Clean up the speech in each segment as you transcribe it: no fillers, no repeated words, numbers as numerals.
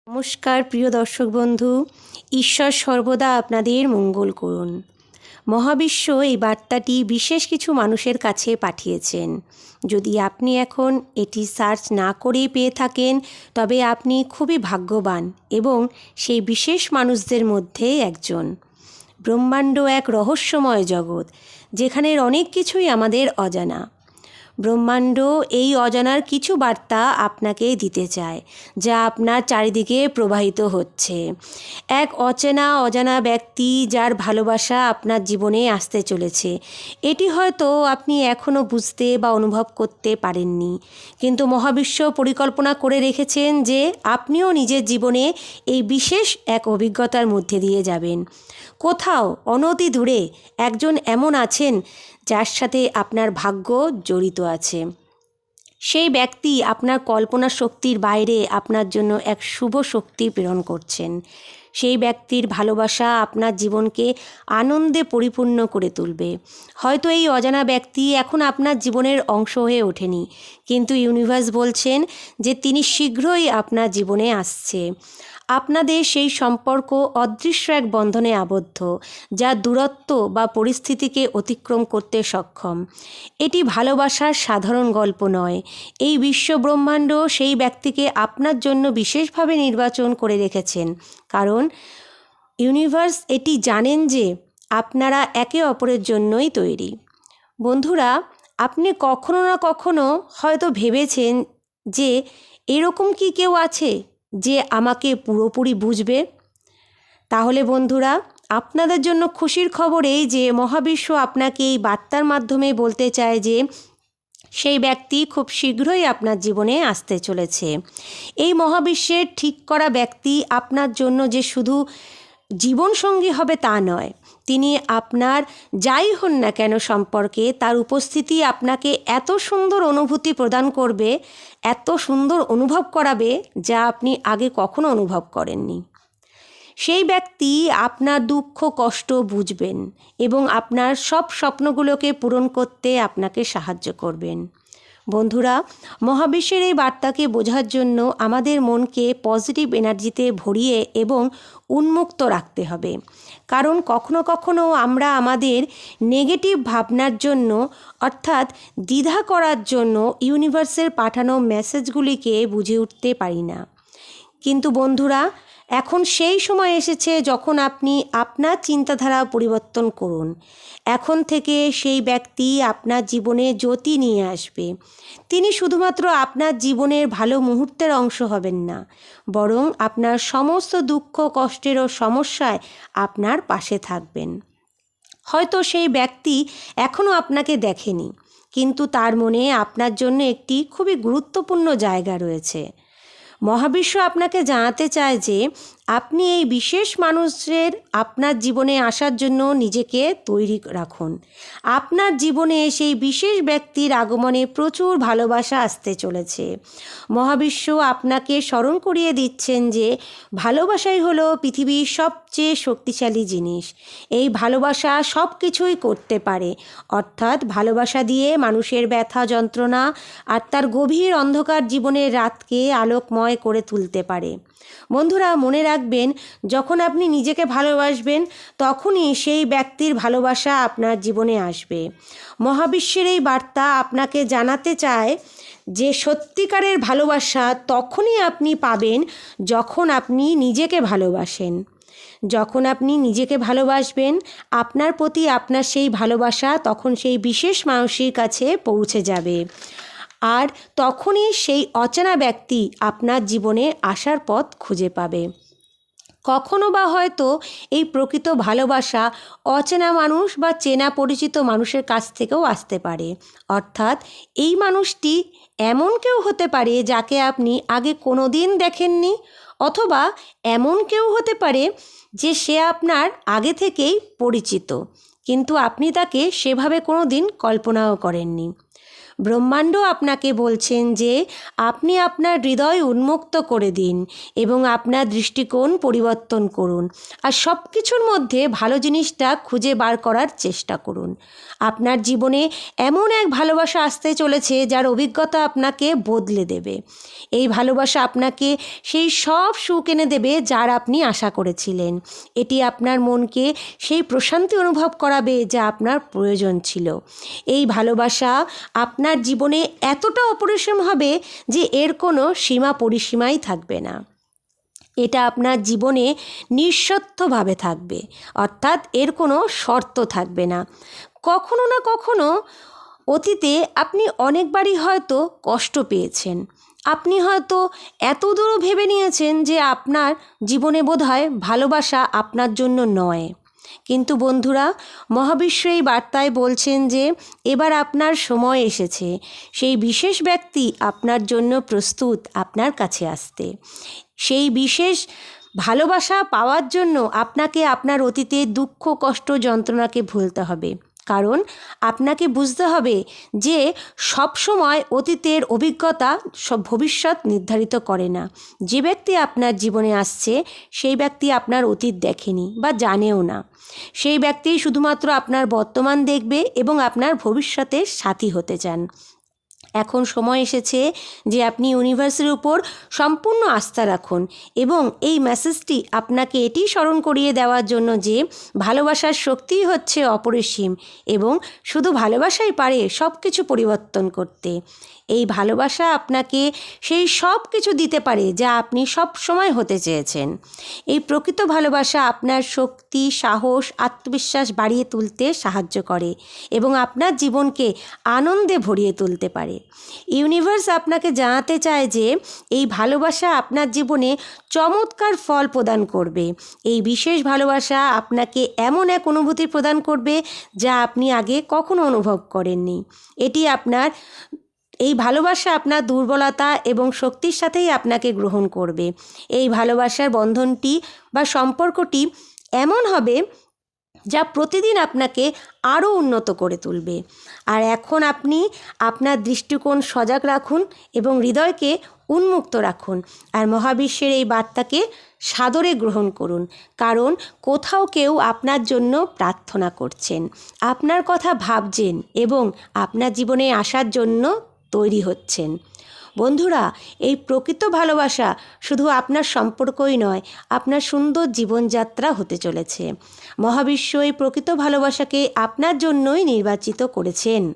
নমস্কার প্রিয় দর্শক বন্ধু, ঈশ্বর সর্বদা আপনাদের মঙ্গল করুন। মহাবিশ্ব এই বার্তাটি বিশেষ কিছু মানুষের কাছে পাঠিয়েছেন। যদি আপনি এখন এটি সার্চ না করেই পেয়ে থাকেন, তবে আপনি খুবই ভাগ্যবান এবং সেই বিশেষ মানুষদের মধ্যে একজন। ব্রহ্মাণ্ড এক রহস্যময় জগৎ, যেখানের অনেক কিছুই আমাদের অজানা। ব্রহ্মাণ্ড এই অজানার কিছু বার্তা আপনাকে দিতে চায়, যা আপনার চারিদিকে প্রবাহিত হচ্ছে। এক অজানা ব্যক্তি যার ভালোবাসা আপনার জীবনে আসতে চলেছে। এটি হয়তো আপনি এখনও বুঝতে বা অনুভব করতে পারেননি, কিন্তু মহাবিশ্ব পরিকল্পনা করে রেখেছেন যে আপনিও নিজের জীবনে এই বিশেষ এক অভিজ্ঞতার মধ্যে দিয়ে যাবেন। কোথাও অনতি দূরে একজন এমন আছেন যার সাথে আপনার ভাগ্য জড়িত আছে। সেই ব্যক্তি আপনার কল্পনা শক্তির বাইরে আপনার জন্য এক শুভ শক্তি প্রেরণ করছেন। সেই ব্যক্তির ভালোবাসা আপনার জীবনকে আনন্দে পরিপূর্ণ করে তুলবে। হয়তো এই অজানা ব্যক্তি এখন আপনার জীবনের অংশ হয়ে ওঠেনি, কিন্তু ইউনিভার্স বলছেন যে তিনি শীঘ্রই আপনার জীবনে আসছে। আপনাদের সেই সম্পর্ক অদৃশ্য এক বন্ধনে আবদ্ধ, যা দূরত্ব বা পরিস্থিতিকে অতিক্রম করতে সক্ষম। এটি ভালোবাসার সাধারণ গল্প নয়। এই বিশ্ব ব্রহ্মাণ্ড সেই ব্যক্তিকে আপনার জন্য বিশেষভাবে নির্বাচন করে রেখেছেন, কারণ ইউনিভার্স এটি জানেন যে আপনারা একে অপরের জন্যই তৈরি। বন্ধুরা, আপনি কখনো না কখনো হয়তো ভেবেছেন যে এরকম কি কেউ আছে যে আমাকে পুরোপুরি বুঝবে? তাহলে বন্ধুরা, আপনাদের জন্য খুশির খবর এই যে মহাবিশ্ব আপনাকে এই বার্তার মাধ্যমে বলতে চায় যে সেই ব্যক্তি খুব শীঘ্রই আপনার জীবনে আসতে চলেছে। এই মহাবিশ্বের ঠিক করা ব্যক্তি আপনার জন্য যে শুধু জীবনসঙ্গী হবে তা নয়, তিনি আপনার যাই হন না কেন সম্পর্কে তার উপস্থিতি আপনাকে এত সুন্দর অনুভূতি প্রদান করবে, এত সুন্দর অনুভব করাবে, যা আপনি আগে কখনো অনুভব করেননি। সেই ব্যক্তি আপনার দুঃখ কষ্ট বুঝবেন এবং আপনার সব স্বপ্নগুলোকে পূরণ করতে আপনাকে সাহায্য করবেন। বন্ধুরা, মহাবিশ্বের এই বার্তাকে বোঝার জন্য আমাদের মনকে পজিটিভ এনার্জিতে ভরিয়ে এবং উন্মুক্ত রাখতে হবে, কারণ কখনো কখনো আমরা আমাদের নেগেটিভ ভাবনার জন্য, অর্থাৎ দ্বিধা করার জন্য ইউনিভার্সের পাঠানো মেসেজগুলিকে বুঝে উঠতে পারি না। কিন্তু বন্ধুরা, এখন সেই সময় এসেছে যখন আপনি আপনার চিন্তাধারা পরিবর্তন করুন। এখন থেকে সেই ব্যক্তি আপনার জীবনে জ্যোতি নিয়ে আসবে। তিনি শুধুমাত্র আপনার জীবনের ভালো মুহূর্তের অংশ হবেন না, বরং আপনার সমস্ত দুঃখ কষ্টের ও সমস্যায় আপনার পাশে থাকবেন। হয়তো সেই ব্যক্তি এখনও আপনাকে দেখেনি, কিন্তু তার মনে আপনার জন্য একটি খুবই গুরুত্বপূর্ণ জায়গা রয়েছে। মহাবিশ্ব আপনাকে জানাতে চায় যে আপনি এই বিশেষ মানুষের আপনার জীবনে আসার জন্য নিজেকে তৈরি রাখুন। আপনার জীবনে সেই বিশেষ ব্যক্তির আগমনে প্রচুর ভালোবাসা আসতে চলেছে। মহাবিশ্ব আপনাকে স্মরণ করিয়ে দিচ্ছেন যে ভালোবাসাই হলো পৃথিবীর সবচেয়ে শক্তিশালী জিনিস। এই ভালোবাসা সব কিছুই করতে পারে, অর্থাৎ ভালোবাসা দিয়ে মানুষের ব্যথা যন্ত্রণা আর তার গভীর অন্ধকার জীবনের রাতকে আলোকময় করে তুলতে পারে। বন্ধুরা, মনে রাখবেন, যখন আপনি নিজেকে ভালোবাসবেন তখনই সেই ব্যক্তির ভালোবাসা আপনার জীবনে আসবে। মহাবিশ্বের এই বার্তা আপনাকে জানাতে চায় যে সত্যিকারের ভালোবাসা তখনই আপনি পাবেন যখন আপনি নিজেকে ভালোবাসেন। যখন আপনি নিজেকে ভালোবাসবেন, আপনার প্রতি আপনার সেই ভালোবাসা তখন সেই বিশেষ মানুষের কাছে পৌঁছে যাবে, আর তখনই সেই অচেনা ব্যক্তি আপনার জীবনে আসার পথ খুঁজে পাবে। কখনো বা হয়তো এই প্রকৃত ভালোবাসা অচেনা মানুষ বা চেনা পরিচিত মানুষের কাছ থেকেও আসতে পারে, অর্থাৎ এই মানুষটি এমন কেউ হতে পারে যাকে আপনি আগে কোনো দিন দেখেননি, অথবা এমন কেউ হতে পারে যে সে আপনার আগে থেকেই পরিচিত, কিন্তু আপনি তাকে সেভাবে কোনো দিন কল্পনাও করেননি। ব্রহ্মাণ্ড আপনাকে বলছেন যে আপনি আপনার হৃদয় উন্মুক্ত করে দিন এবং আপনার দৃষ্টিকোণ পরিবর্তন করুন, আর সব কিছুর মধ্যে ভালো জিনিসটা খুঁজে বার করার চেষ্টা করুন। আপনার জীবনে এমন এক ভালোবাসা আসতে চলেছে যার অভিজ্ঞতা আপনাকে বদলে দেবে। এই ভালোবাসা আপনাকে সেই সব সুখ এনে দেবে যার আপনি আশা করেছিলেন। এটি আপনার মনকে সেই প্রশান্তি অনুভব করাবে যা আপনার প্রয়োজন ছিল। এই ভালোবাসা আপনার জীবনে এতটা অপরিসীম হবে যে এর কোনো সীমা পরিসীমাই থাকবে না। এটা আপনার জীবনে নিঃশর্তভাবে থাকবে, অর্থাৎ এর কোনো শর্ত থাকবে না। কখনো না কখনো অতীতে আপনি অনেকবারই হয়তো কষ্ট পেয়েছেন। আপনি হয়তো এত দূরও ভেবে নিয়েছেন যে আপনার জীবনে বোধহয় ভালোবাসা আপনার জন্য নয়। কিন্তু বন্ধুরা, মহাবিশ্ব এই বার্তায় বলছেন যে এবার আপনার সময় এসেছে সেই বিশেষ ব্যক্তি আপনার জন্য প্রস্তুত আপনার কাছে আসতে। সেই বিশেষ ভালোবাসা পাওয়ার জন্য আপনাকে আপনার অতীতের দুঃখ, কষ্ট, যন্ত্রণাকে ভুলতে হবে। কারণ আপনাকে বুঝতে হবে যে সব সময় অতীতের অভিজ্ঞতা সব ভবিষ্যৎ নির্ধারিত করে না। যে ব্যক্তি আপনার জীবনে আসছে সেই ব্যক্তি আপনার অতীত দেখেনি বা জানেও না। সেই ব্যক্তি শুধুমাত্র আপনার বর্তমান দেখবে এবং আপনার ভবিষ্যতের সাথী হতে চান। এখন সময় এসেছে যে আপনি ইউনিভার্সের উপর সম্পূর্ণ আস্থা রাখুন এবং এই মেসেজটি আপনাকে এটি স্মরণ করিয়ে দেওয়ার জন্য যে ভালোবাসার শক্তিই হচ্ছে অপরিসীম এবং শুধু ভালোবাসাই পারে সব কিছু পরিবর্তন করতে। এই ভালোবাসা আপনাকে সেই সব কিছু দিতে পারে যা আপনি সব সময় হতে চেয়েছেন। এই প্রকৃত ভালোবাসা আপনার শক্তি, সাহস, আত্মবিশ্বাস বাড়িয়ে তুলতে সাহায্য করে এবং আপনার জীবনকে আনন্দে ভরিয়ে তুলতে পারে। ইউনিভার্স আপনাকে জানাতে চায় যে এই ভালোবাসা আপনার জীবনে চমৎকার ফল প্রদান করবে। এই বিশেষ ভালোবাসা আপনাকে এমন এক অনুভূতি প্রদান করবে যা আপনি আগে কখনো অনুভব করেননি। এই ভালোবাসা আপনার দুর্বলতা এবং শক্তির সাথেই আপনাকে গ্রহণ করবে। এই ভালোবাসার বন্ধনটি বা সম্পর্কটি এমন হবে যা প্রতিদিন আপনাকে আরও উন্নত করে তুলবে। আর এখন আপনি আপনার দৃষ্টিকোণ সজাগ রাখুন এবং হৃদয়কে উন্মুক্ত রাখুন আর মহাবিশ্বের এই বার্তাকে সাদরে গ্রহণ করুন। কারণ কোথাও কেউ আপনার জন্য প্রার্থনা করছেন, আপনার কথা ভাবছেন এবং আপনার জীবনে আসার জন্য তৈরি হচ্ছেন। বন্ধুরা, এই প্রকৃত ভালোবাসা শুধু আপনার সম্পর্কই নয়, আপনার সুন্দর জীবনযাত্রা হতে চলেছে। মহাবিশ্ব এই প্রকৃত ভালোবাসাকে আপনার জন্যই নির্বাচিত করেছেন।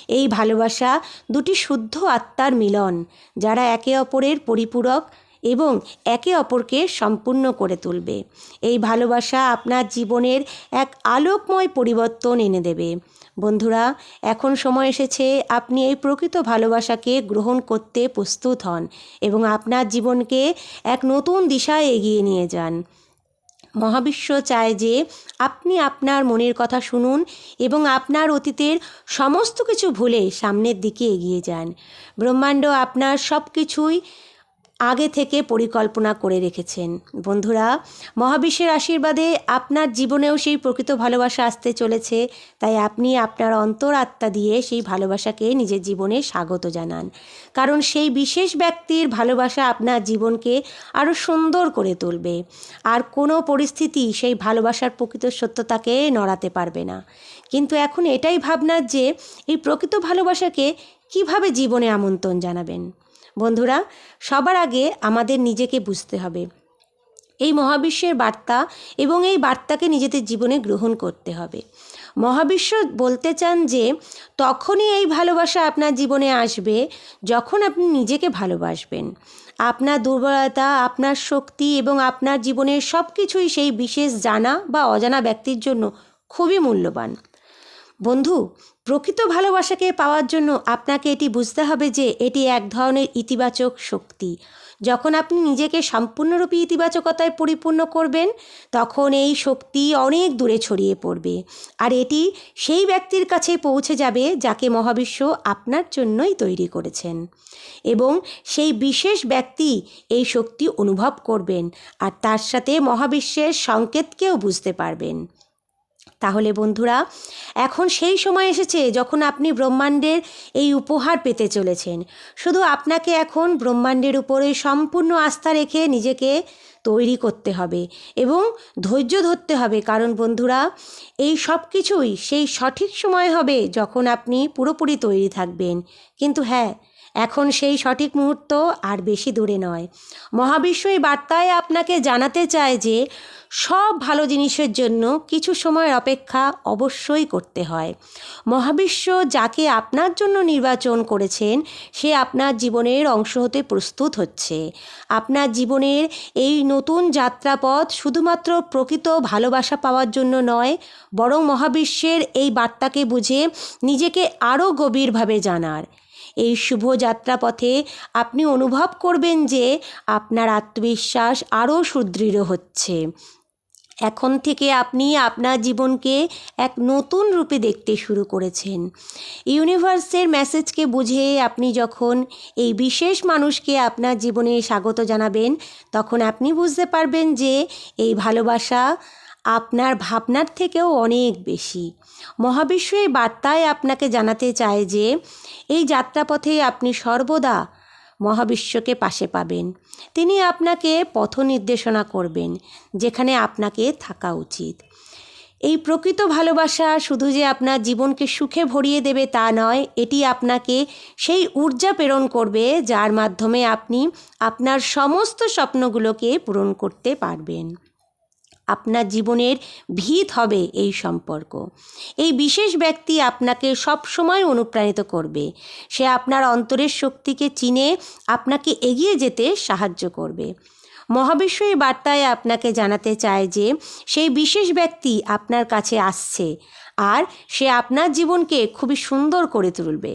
এই ভালোবাসা দুটি শুদ্ধ আত্মার মিলন, যারা একে অপরের পরিপূরক এবং একে অপরকে সম্পূর্ণ করে তুলবে। এই ভালোবাসা আপনার জীবনের এক আলোকময় পরিবর্তন এনে দেবে। বন্ধুরা, এখন সময় এসেছে আপনি এই প্রকৃত ভালোবাসাকে গ্রহণ করতে প্রস্তুত হন এবং আপনার জীবনকে এক নতুন দিশায় এগিয়ে নিয়ে যান। মহাবিশ্ব চায় যে আপনি আপনার মনের কথা শুনুন এবং আপনার অতীতের সমস্ত কিছু ভুলে সামনের দিকে এগিয়ে যান। ব্রহ্মাণ্ড আপনার সব কিছুই আগে থেকে পরিকল্পনা করে রেখেছেন। বন্ধুরা, মহাবিশ্বের আশীর্বাদে আপনার জীবনেও সেই প্রকৃত ভালোবাসা আসতে চলেছে। তাই আপনি আপনার অন্তর আত্মা দিয়ে সেই ভালোবাসাকে নিজের জীবনে স্বাগত জানান। কারণ সেই বিশেষ ব্যক্তির ভালোবাসা আপনার জীবনকে আরও সুন্দর করে তুলবে। আর কোনো পরিস্থিতি সেই ভালোবাসার প্রকৃত সত্যতাকে নড়াতে পারবে না। কিন্তু এখন এটাই ভাবনার যে এই প্রকৃত ভালোবাসাকে কিভাবে জীবনে আমন্ত্রণ জানাবেন। বন্ধুরা, সবার আগে আমাদের নিজেকে বুঝতে হবে এই মহাবিশ্বের বার্তা এবং এই বার্তাকে নিজেদের জীবনে গ্রহণ করতে হবে। মহাবিশ্ব বলতে চান যে তখনই এই ভালোবাসা আপনার জীবনে আসবে যখন আপনি নিজেকে ভালোবাসবেন। আপনার দুর্বলতা, আপনার শক্তি এবং আপনার জীবনের সব কিছুই সেই বিশেষ জানা বা অজানা ব্যক্তির জন্য খুবই মূল্যবান। বন্ধু, প্রকৃত ভালোবাসাকে পাওয়ার জন্য আপনাকে এটি বুঝতে হবে যে এটি এক ধরনের ইতিবাচক শক্তি। যখন আপনি নিজেকে সম্পূর্ণরূপে ইতিবাচকতায় পরিপূর্ণ করবেন তখন এই শক্তি অনেক দূরে ছড়িয়ে পড়বে আর এটি সেই ব্যক্তির কাছে পৌঁছে যাবে যাকে মহাবিশ্ব আপনার জন্যই তৈরি করেছেন এবং সেই বিশেষ ব্যক্তি এই শক্তি অনুভব করবেন আর তার সাথে মহাবিশ্বের সংকেতকেও বুঝতে পারবেন। তাহলে বন্ধুরা, এখন সেই সময় এসেছে যখন আপনি ব্রহ্মাণ্ডের এই উপহার পেতে চলেছেন। শুধু আপনাকে এখন ব্রহ্মাণ্ডের উপরে সম্পূর্ণ আস্থা রেখে নিজেকে তৈরি করতে হবে এবং ধৈর্য ধরতে হবে। কারণ বন্ধুরা, এই সব কিছুই সেই সঠিক সময় হবে যখন আপনি পুরোপুরি তৈরি থাকবেন। কিন্তু হ্যাঁ, এখন সেই সঠিক মুহূর্ত আর বেশি দূরে নয়। মহাবিশ্ব এই বার্তায় আপনাকে জানাতে চায় যে সব ভালো জিনিসের জন্য কিছু সময়ের অপেক্ষা অবশ্যই করতে হয়। মহাবিশ্ব যাকে আপনার জন্য নির্বাচন করেছেন সে আপনার জীবনের অংশ হতে প্রস্তুত হচ্ছে। আপনার জীবনের এই নতুন যাত্রাপথ শুধুমাত্র প্রকৃত ভালোবাসা পাওয়ার জন্য নয়, বরং মহাবিশ্বের এই বার্তাকে বুঝে নিজেকে আরও গভীরভাবে জানার। এই শুভ যাত্রাপথে আপনি অনুভব করবেন যে আপনার আত্মবিশ্বাস আরও সুদৃঢ় হচ্ছে। এখন থেকে আপনি আপনার জীবনকে এক নতুন রূপে দেখতে শুরু করেছেন। ইউনিভার্সের মেসেজকে বুঝে আপনি যখন এই বিশেষ মানুষকে আপনার জীবনে স্বাগত জানাবেন, তখন আপনি বুঝতে পারবেন যে এই ভালোবাসা আপনার ভাবনার থেকেও অনেক বেশি। মহাবিশ্ব এই বার্তায় আপনাকে জানাতে চায় যে এই যাত্রাপথে আপনি সর্বদা মহাবিশ্বকে পাশে পাবেন। তিনি আপনাকে পথ নির্দেশনা করবেন যেখানে আপনাকে থাকা উচিত। এই প্রকৃত ভালোবাসা শুধু যে আপনার জীবনকে সুখে ভরিয়ে দেবে তা নয়, এটি আপনাকে সেই ঊর্জা প্রেরণ করবে যার মাধ্যমে আপনি আপনার সমস্ত স্বপ্নগুলোকে পূরণ করতে পারবেন। আপনার জীবনের ভিত হবে এই সম্পর্ক। এই বিশেষ ব্যক্তি আপনাকে সবসময় অনুপ্রাণিত করবে। সে আপনার অন্তরের শক্তিকে চিনে আপনাকে এগিয়ে যেতে সাহায্য করবে। মহাবিশ্ব এই বার্তায় আপনাকে জানাতে চায় যে সেই বিশেষ ব্যক্তি আপনার কাছে আসছে আর সে আপনার জীবনকে খুবই সুন্দর করে তুলবে।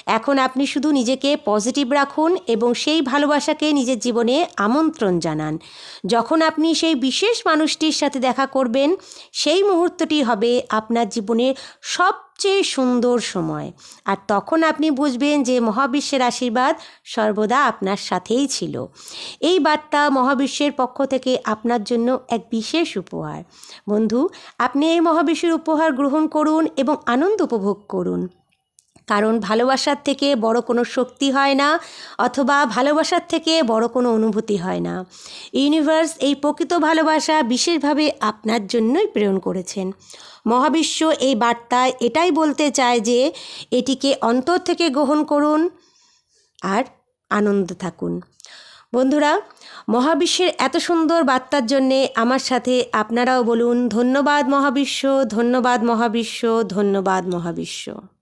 এখন আপনি শুধু নিজেকে পজিটিভ রাখুন এবং সেই ভালোবাসাকে নিজের জীবনে আমন্ত্রণ জানান। যখন আপনি সেই বিশেষ মানুষটির সাথে দেখা করবেন, সেই মুহূর্তটি হবে আপনার জীবনের সবচেয়ে সুন্দর সময়। আর তখন আপনি বুঝবেন যে মহাবিশ্বের আশীর্বাদ সর্বদা আপনার সাথেই ছিল। এই বার্তা মহাবিশ্বের পক্ষ থেকে আপনার জন্য এক বিশেষ উপহার। বন্ধু, আপনি এই মহাবিশ্বের উপহার গ্রহণ করুন এবং আনন্দ উপভোগ করুন। কারণ ভালোবাসার থেকে বড় কোনো শক্তি হয় না, অথবা ভালোবাসার থেকে বড় কোনো অনুভূতি হয় না। ইউনিভার্স এই প্রকৃত ভালোবাসা বিশেষভাবে আপনার জন্যই প্রেরণ করেছেন। মহাবিশ্ব এই বার্তায় এটাই বলতে চায় যে এটিকে অন্তর থেকে গ্রহণ করুন আর আনন্দ থাকুন। বন্ধুরা, মহাবিশ্বের এত সুন্দর বার্তার জন্যে আমার সাথে আপনারাও বলুন ধন্যবাদ মহাবিশ্ব, ধন্যবাদ মহাবিশ্ব, ধন্যবাদ মহাবিশ্ব।